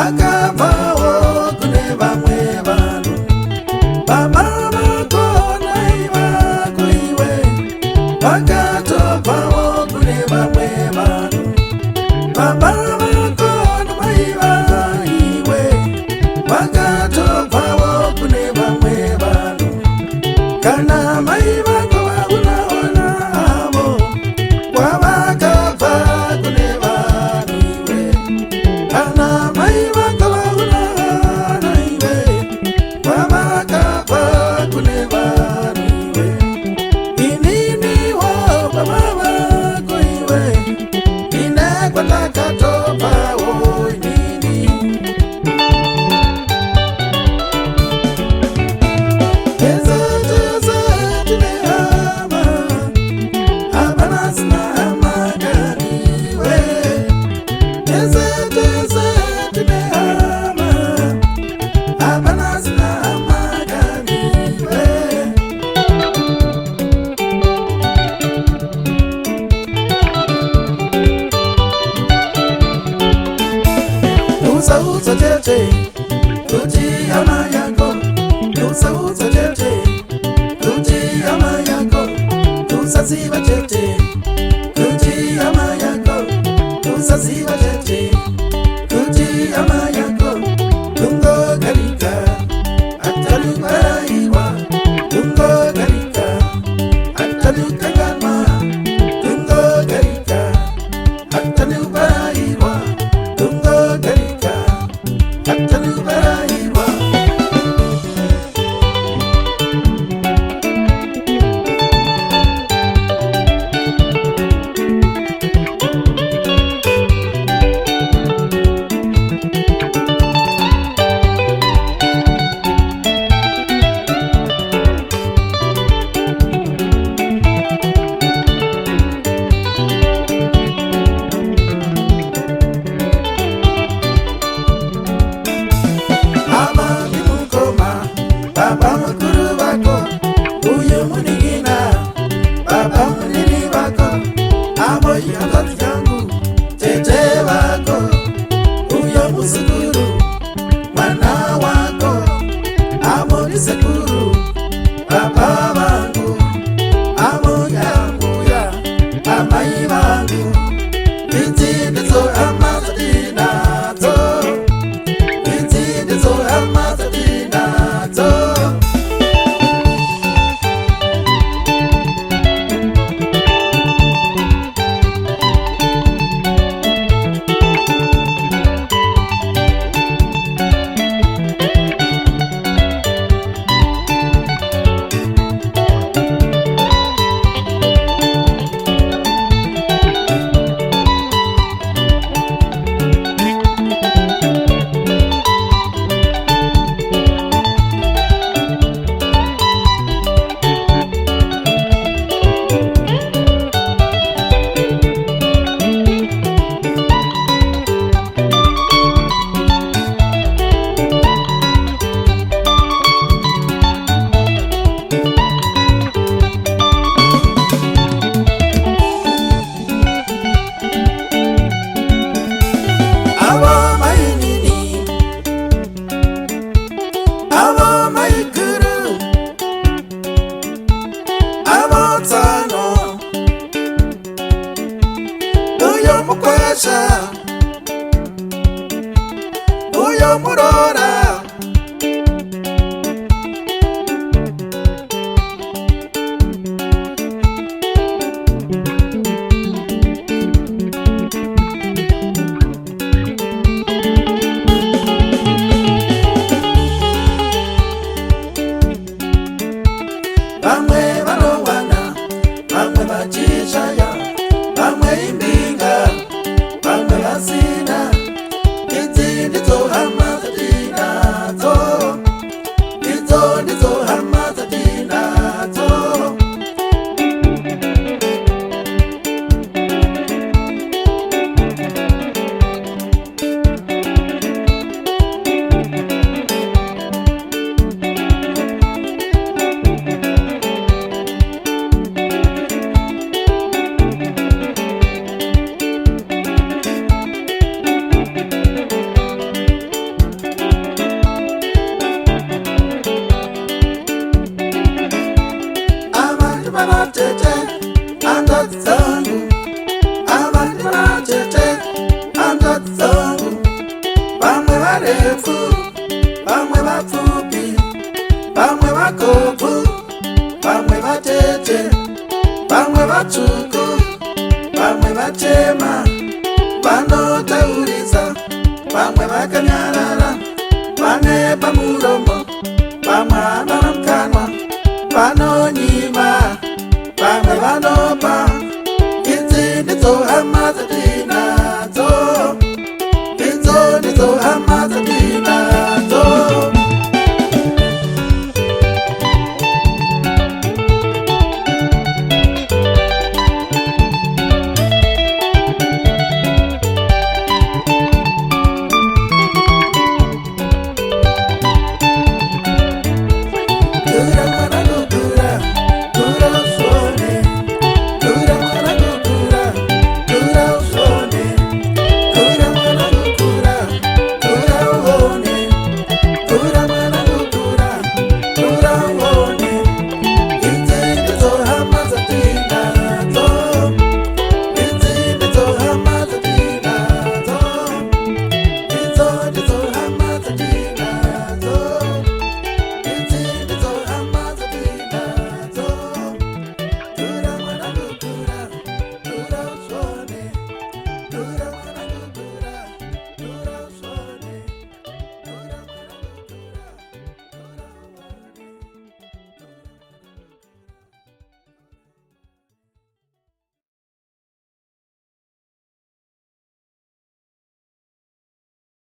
akabvawo kune vamwe vanhu. Baba vako nai vako iwe vakatobvawo kune vamwe vanhu. Baba vako namai vaiwe vakatobvawo kune vamwe vanhu. Kana mai vako vaunaona avo kwavakabva kune vanhu iwe. Kana mai vako vaunaona iwe kwavakabva kune vanhu iwe. Ininiwo baba vako iwe ine kwandakatobvawo inini. Tese tese tine hama, hapana sina hama kani iwe. Tese tese tine hama, hapana sina hama kani iwe. Usauza tete kuti hama yako, usauza tete kuti hama yako, usaziva tete kuti hama yako, usaziva tete kuti hama yako. Tungogarika atalubaraiwa, tungogarika atalukanganwa, tungogarika atalubaraiwa, tungogarika atalubaraiwa. Ama ni mukoma, baba mukuru wako, uyu munigina, baba munini wako. Amo yatatu yangu, tete wako, uyu musukuru, mwana wako. Amo ni sekuru, baba wangu, amo yangu ya amai wangu. Iti ndizo amazadinazo, iti ndizo amazadinazo. Avo mainini, avo maikuru, avo tsano, uyo mukwesha, uyo murora. Vamwe vanowana, vamwe vachishaya, vamwe imbinga, vamwe vasina. Idzi ndidzo hama dzatinadzo. barefu bamwe bapfupi bamwe bakopu bamwe batete bamwe batuku bamwe batema banotauriza bamwe bakanyarara bane pamuromo bamwe avana mukanwa vanonyima bamwe vanopa idzi ndidzo hama dzatinadzo idzo ndidzo hama